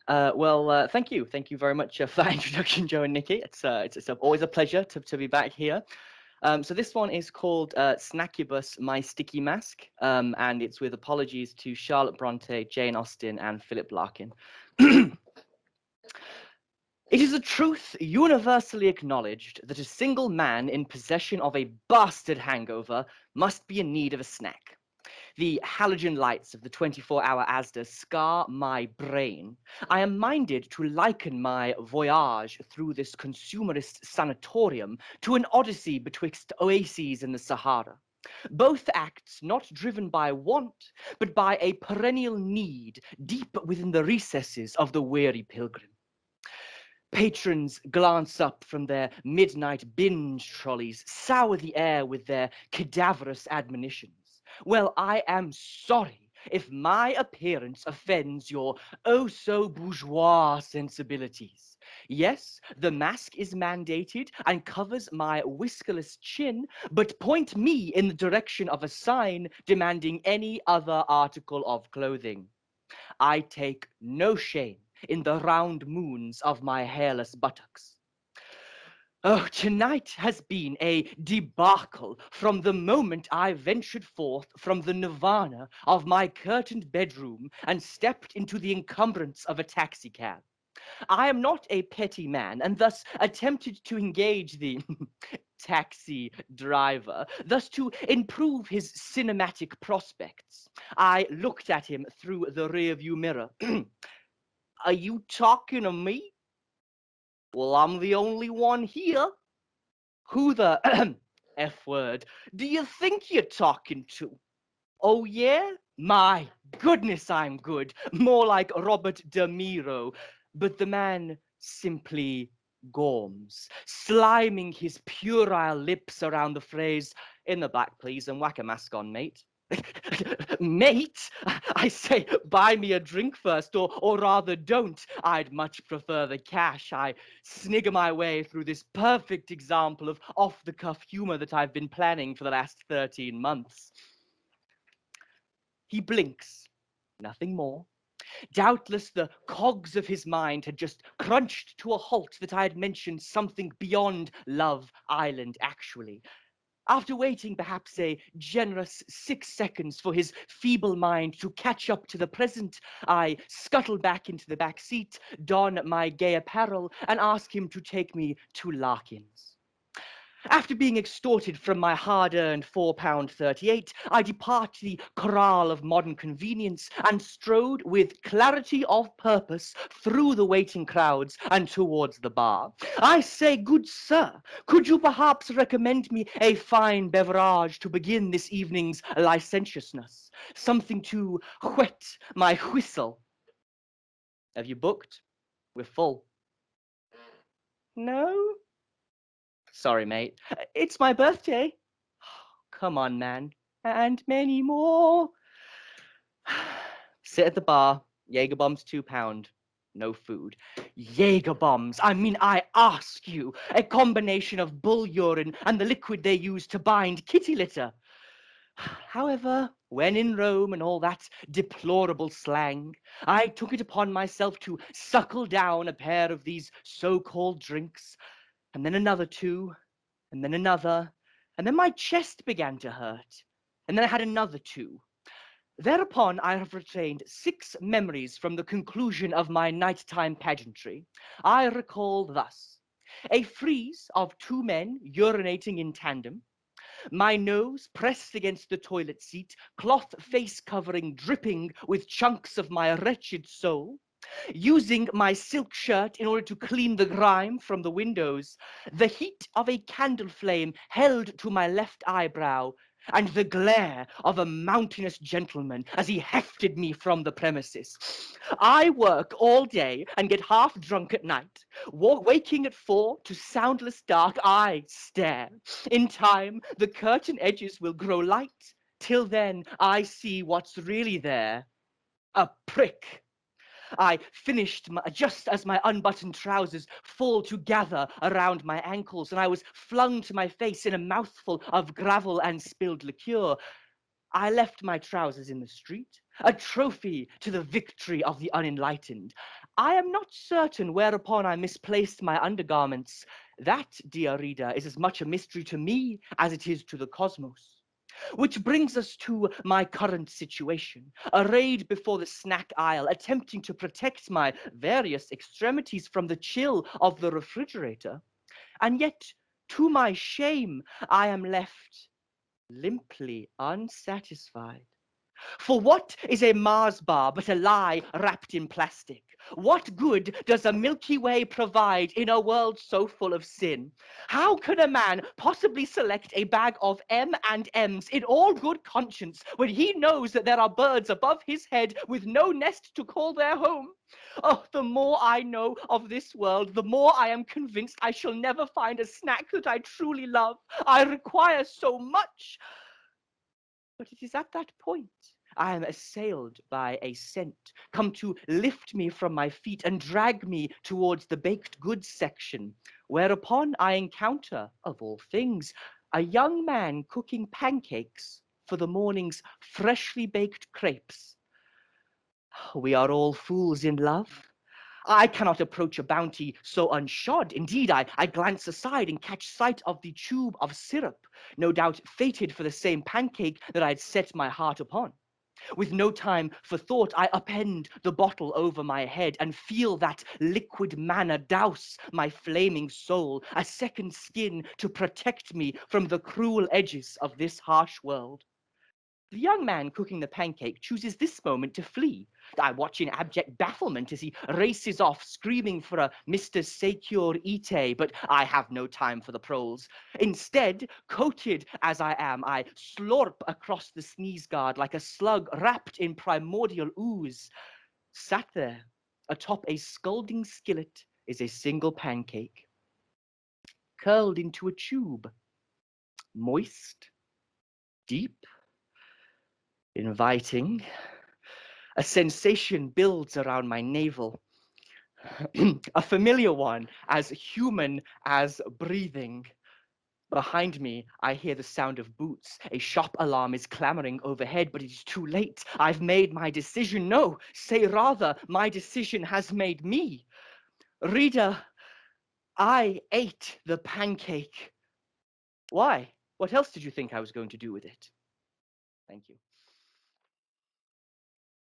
Thank you. Thank you very much for that introduction, Joe and Nikki. It's always a pleasure to be back here. So this one is called Snackubus, My Sticky Mask, and it's with apologies to Charlotte Bronte, Jane Austen, and Philip Larkin. It is a truth universally acknowledged that a single man in possession of a bastard hangover must be in need of a snack. The halogen lights of the 24-hour Asda scar my brain. I am minded to liken my voyage through this consumerist sanatorium to an odyssey betwixt oases and the Sahara. Both acts not driven by want, but by a perennial need deep within the recesses of the weary pilgrim. Patrons glance up from their midnight binge trolleys, sour the air with their cadaverous admonitions. Well, I am sorry if my appearance offends your oh-so-bourgeois sensibilities. Yes, the mask is mandated and covers my whiskerless chin, but point me in the direction of a sign demanding any other article of clothing. I take no shame in the round moons of my hairless buttocks. Oh, tonight has been a debacle from the moment I ventured forth from the nirvana of my curtained bedroom and stepped into the encumbrance of a taxicab. I am not a petty man, and thus attempted to engage the taxi driver, thus to improve his cinematic prospects. I looked at him through the rearview mirror. Are you talking to me? Well, I'm the only one here. Who the F word do you think you're talking to? Oh, yeah? My goodness, I'm good. More like Robert De Niro. But the man simply gorms, sliming his puerile lips around the phrase, in the back, please, and whack a mask on, mate. Mate, I say, buy me a drink first, or rather don't. I'd much prefer the cash. I snigger my way through this perfect example of off-the-cuff humor that I've been planning for the last 13 months. He blinks, nothing more. Doubtless the cogs of his mind had just crunched to a halt that I had mentioned something beyond Love Island, actually. After waiting perhaps a generous 6 seconds for his feeble mind to catch up to the present, I scuttle back into the back seat, don my gay apparel, and ask him to take me to Larkin's. After being extorted from my hard-earned £4.38, I depart the corral of modern convenience and strode with clarity of purpose through the waiting crowds and towards the bar. I say, good sir, could you perhaps recommend me a fine beverage to begin this evening's licentiousness? Something to whet my whistle. Have you booked? We're full. No? Sorry, mate. It's my birthday. Come on, man. And many more. Sit at the bar. Jaeger bombs £2. No food. Jaeger bombs. I mean, I ask you. A combination of bull urine and the liquid they use to bind kitty litter. However, when in Rome and all that deplorable slang, I took it upon myself to suckle down a pair of these so-called drinks, and then another two, and then another, and then my chest began to hurt, and then I had another two. Thereupon I have retained 6 memories from the conclusion of my nighttime pageantry. I recall thus: a frieze of 2 men urinating in tandem, my nose pressed against the toilet seat, cloth face covering dripping with chunks of my wretched soul, using my silk shirt in order to clean the grime from the windows, the heat of a candle flame held to my left eyebrow, and the glare of a mountainous gentleman as he hefted me from the premises. I work all day and get half drunk at night. Waking at 4 to soundless dark, I stare. In time, the curtain edges will grow light. Till then, I see what's really there. A prick. I finished just as my unbuttoned trousers fall to gather around my ankles, and I was flung to my face in a mouthful of gravel and spilled liqueur. I left my trousers in the street, a trophy to the victory of the unenlightened. I am not certain whereupon I misplaced my undergarments. That, dear reader, is as much a mystery to me as it is to the cosmos. Which brings us to my current situation, arrayed before the snack aisle, attempting to protect my various extremities from the chill of the refrigerator. And yet, to my shame, I am left limply unsatisfied. For what is a Mars bar but a lie wrapped in plastic? What good does a Milky Way provide in a world so full of sin? How can a man possibly select a bag of M&Ms in all good conscience when he knows that there are birds above his head with no nest to call their home? Oh, the more I know of this world, the more I am convinced I shall never find a snack that I truly love. I require so much. But it is at that point I am assailed by a scent, come to lift me from my feet and drag me towards the baked goods section, whereupon I encounter, of all things, a young man cooking pancakes for the morning's freshly baked crepes. We are all fools in love. I cannot approach a bounty so unshod. Indeed, I glance aside and catch sight of the tube of syrup, no doubt fated for the same pancake that I had set my heart upon. With no time for thought, I upend the bottle over my head and feel that liquid manna douse my flaming soul, a second skin to protect me from the cruel edges of this harsh world. The young man cooking the pancake chooses this moment to flee. I watch in abject bafflement as he races off, screaming for a Mr. Secure Ite, but I have no time for the proles. Instead, coated as I am, I slurp across the sneeze guard like a slug wrapped in primordial ooze. Sat there, atop a scalding skillet, is a single pancake, curled into a tube, moist, deep, inviting. A sensation builds around my navel, a familiar one, as human as breathing. Behind me, I hear the sound of boots. A shop alarm is clamoring overhead, but it is too late. I've made my decision. No, say rather, my decision has made me. Reader, I ate the pancake. Why? What else did you think I was going to do with it? Thank you.